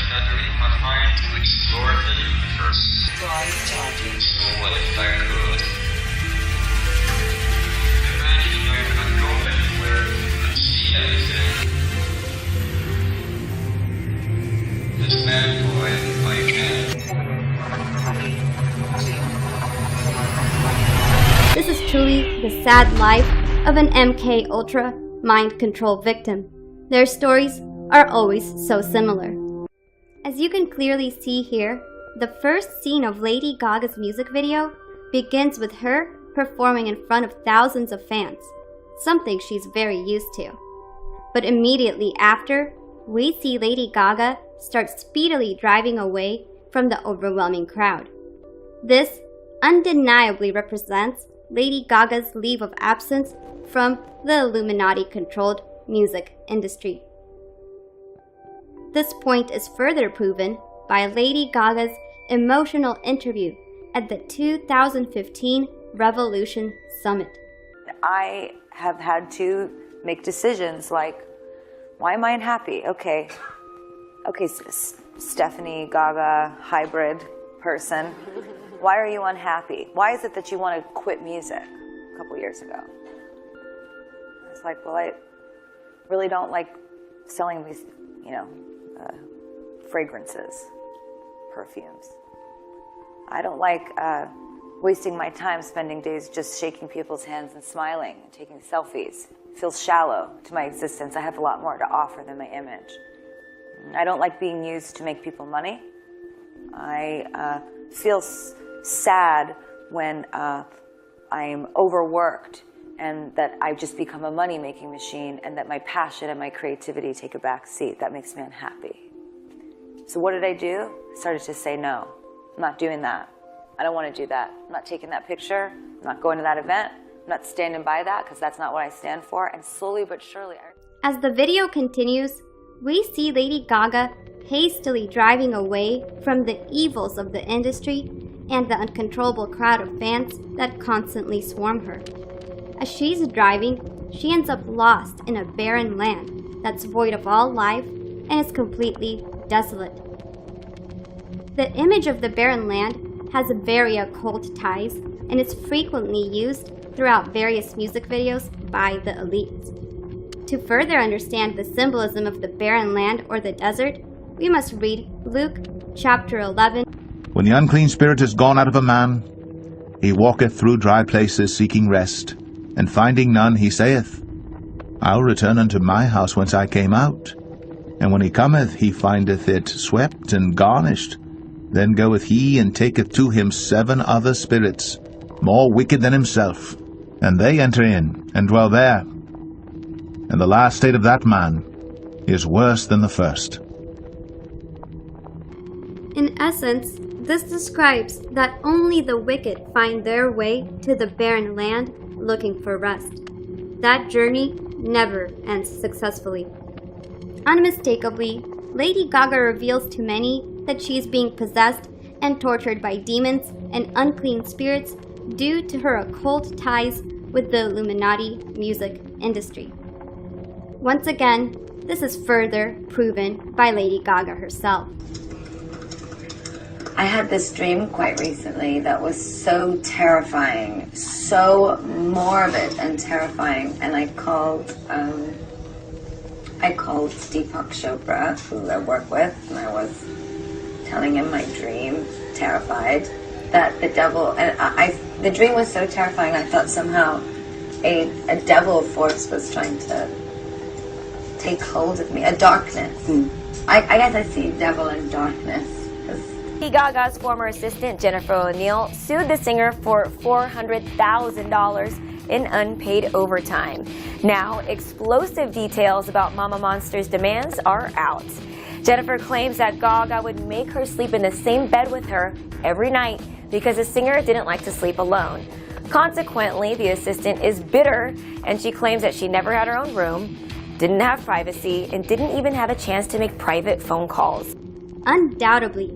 stuttering my mind to explore the universe. So what if I could? Imagine I could go anywhere and see anything. This bad boy, I can. This is truly the sad life of an MK Ultra mind control victim. Their stories are always so similar. As you can clearly see here, the first scene of Lady Gaga's music video begins with her performing in front of thousands of fans, something she's very used to. But immediately after, we see Lady Gaga start speedily driving away from the overwhelming crowd. This undeniably represents Lady Gaga's leave of absence from the Illuminati-controlled music industry. This point is further proven by Lady Gaga's emotional interview at the 2015 Revolution Summit. I have had to make decisions like, why am I unhappy? Okay, Stephanie Gaga, hybrid person, why are you unhappy? Why is it that you want to quit music a couple years ago? It's like, well, I really don't like selling these, fragrances, perfumes. I don't like wasting my time spending days just shaking people's hands and smiling and taking selfies. It feels shallow to my existence. I have a lot more to offer than my image. I don't like being used to make people money. I feel sad when I'm overworked and that I've just become a money-making machine and that my passion and my creativity take a back seat. That makes me unhappy. So what did I do? I started to say, no, I'm not doing that. I don't want to do that. I'm not taking that picture. I'm not going to that event. I'm not standing by that because that's not what I stand for. And slowly but surely... As the video continues, we see Lady Gaga hastily driving away from the evils of the industry and the uncontrollable crowd of fans that constantly swarm her. As she's driving, she ends up lost in a barren land that's void of all life and is completely desolate. The image of the barren land has very occult ties and is frequently used throughout various music videos by the elites. To further understand the symbolism of the barren land or the desert, we must read Luke chapter 11. When the unclean spirit is gone out of a man, he walketh through dry places seeking rest, and finding none, he saith, I'll return unto my house whence I came out. And when he cometh, he findeth it swept and garnished. Then goeth he and taketh to him 7 other spirits, more wicked than himself, and they enter in and dwell there. And the last state of that man is worse than the first. In essence, this describes that only the wicked find their way to the barren land looking for rest. That journey never ends successfully. Unmistakably, Lady Gaga reveals to many that she is being possessed and tortured by demons and unclean spirits due to her occult ties with the Illuminati music industry. Once again, this is further proven by Lady Gaga herself. I had this dream quite recently that was so terrifying, so morbid and terrifying, and I called Deepak Chopra, who I work with, and I was telling him my dream, terrified, that the devil, and the dream was so terrifying, I thought somehow a devil force was trying to take hold of me, a darkness. I guess I see devil and darkness. Lady Gaga's former assistant, Jennifer O'Neill, sued the singer for $400,000 in unpaid overtime. Now, explosive details about Mama Monster's demands are out. Jennifer claims that Gaga would make her sleep in the same bed with her every night because the singer didn't like to sleep alone. Consequently, the assistant is bitter, and she claims that she never had her own room, didn't have privacy, and didn't even have a chance to make private phone calls. Undoubtedly,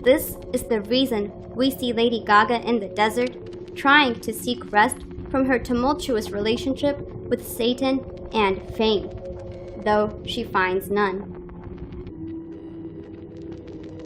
this is the reason we see Lady Gaga in the desert trying to seek rest from her tumultuous relationship with Satan and fame, though she finds none.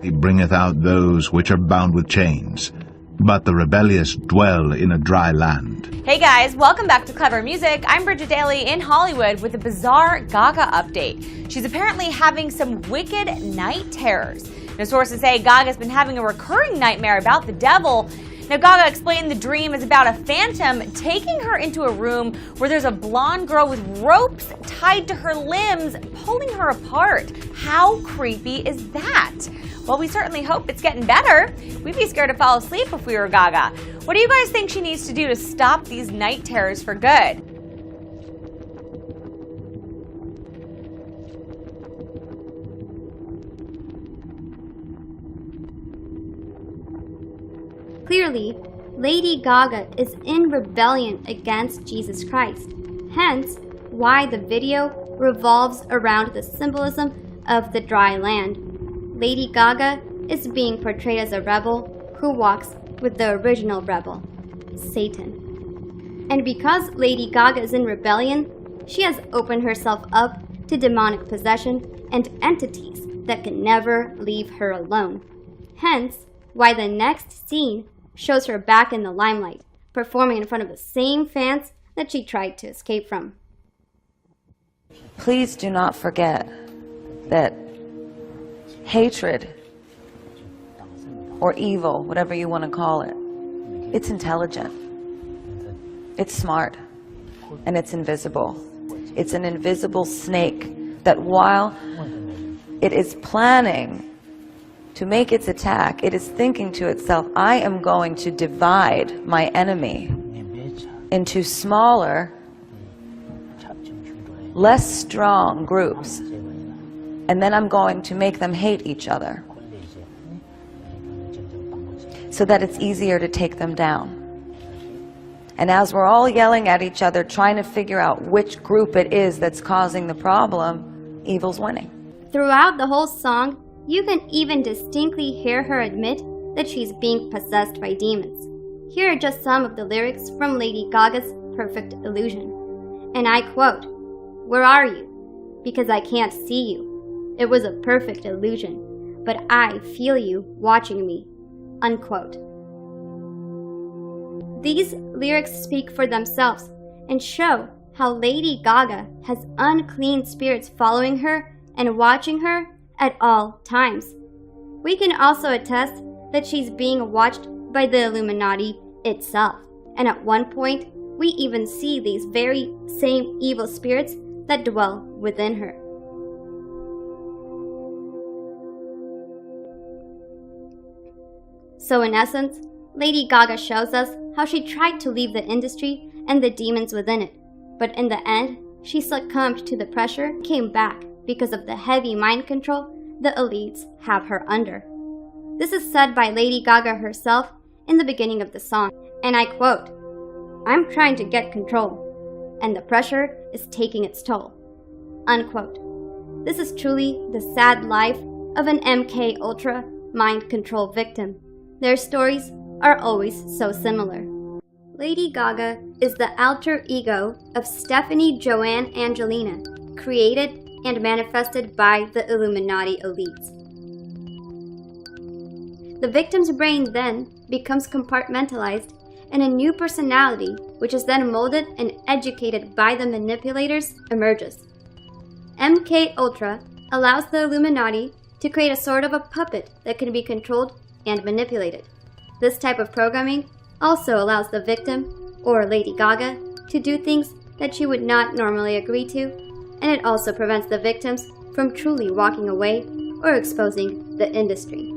He bringeth out those which are bound with chains, but the rebellious dwell in a dry land. Hey guys, welcome back to Clever Music. I'm Bridget Daly in Hollywood with a bizarre Gaga update. She's apparently having some wicked night terrors. Now, sources say Gaga's been having a recurring nightmare about the devil. Now, Gaga explained the dream is about a phantom taking her into a room where there's a blonde girl with ropes tied to her limbs, pulling her apart. How creepy is that? Well, we certainly hope it's getting better. We'd be scared to fall asleep if we were Gaga. What do you guys think she needs to do to stop these night terrors for good? Clearly, Lady Gaga is in rebellion against Jesus Christ, hence why the video revolves around the symbolism of the dry land. Lady Gaga is being portrayed as a rebel who walks with the original rebel, Satan. And because Lady Gaga is in rebellion, she has opened herself up to demonic possession and entities that can never leave her alone. Hence, why the next scene shows her back in the limelight, performing in front of the same fans that she tried to escape from. Please do not forget that hatred or evil, whatever you want to call it, it's intelligent, it's smart, and it's invisible. It's an invisible snake that while it is planning to make its attack, it is thinking to itself, I am going to divide my enemy into smaller, less strong groups, and then I'm going to make them hate each other so that it's easier to take them down. And as we're all yelling at each other, trying to figure out which group it is that's causing the problem, evil's winning. Throughout the whole song, you can even distinctly hear her admit that she's being possessed by demons. Here are just some of the lyrics from Lady Gaga's Perfect Illusion. And I quote, "Where are you? Because I can't see you. It was a perfect illusion, but I feel you watching me." Unquote. These lyrics speak for themselves and show how Lady Gaga has unclean spirits following her and watching her at all times. We can also attest that she's being watched by the Illuminati itself. And at one point, we even see these very same evil spirits that dwell within her. So in essence, Lady Gaga shows us how she tried to leave the industry and the demons within it. But in the end, she succumbed to the pressure and came back because of the heavy mind control the elites have her under. This is said by Lady Gaga herself in the beginning of the song, and I quote, "I'm trying to get control, and the pressure is taking its toll." Unquote. This is truly the sad life of an MK Ultra mind control victim. Their stories are always so similar. Lady Gaga is the alter ego of Stephanie Joanne Angelina, created and manifested by the Illuminati elites. The victim's brain then becomes compartmentalized, and a new personality, which is then molded and educated by the manipulators, emerges. MK Ultra allows the Illuminati to create a sort of a puppet that can be controlled and manipulated. This type of programming also allows the victim, or Lady Gaga, to do things that she would not normally agree to, and it also prevents the victims from truly walking away or exposing the industry.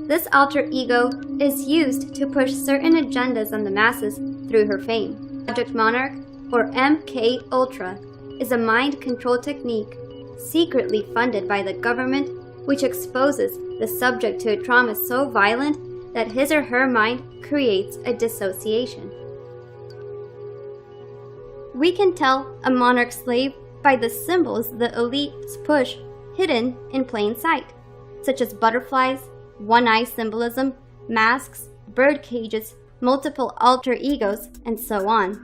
This alter ego is used to push certain agendas on the masses through her fame. Project Monarch, or MK Ultra, is a mind control technique secretly funded by the government, which exposes the subject to a trauma so violent that his or her mind creates a dissociation. We can tell a monarch slave by the symbols the elites push hidden in plain sight, such as butterflies, one-eye symbolism, masks, bird cages, multiple alter egos, and so on.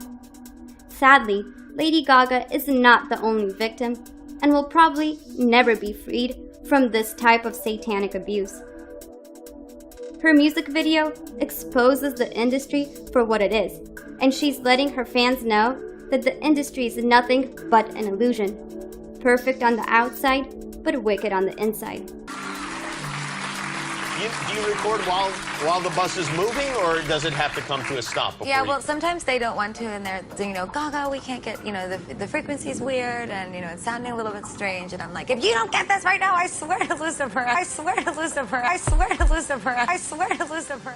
Sadly, Lady Gaga is not the only victim and will probably never be freed from this type of satanic abuse. Her music video exposes the industry for what it is, and she's letting her fans know that the industry is nothing but an illusion. Perfect on the outside, but wicked on the inside. Do you record while the bus is moving, or does it have to come to a stop? Yeah, well, sometimes they don't want to, and they're, Gaga, we can't get, the frequency's weird, and, it's sounding a little bit strange, and I'm like, if you don't get this right now, I swear to Lucifer, I swear to Lucifer, I swear to Lucifer, I swear to Lucifer.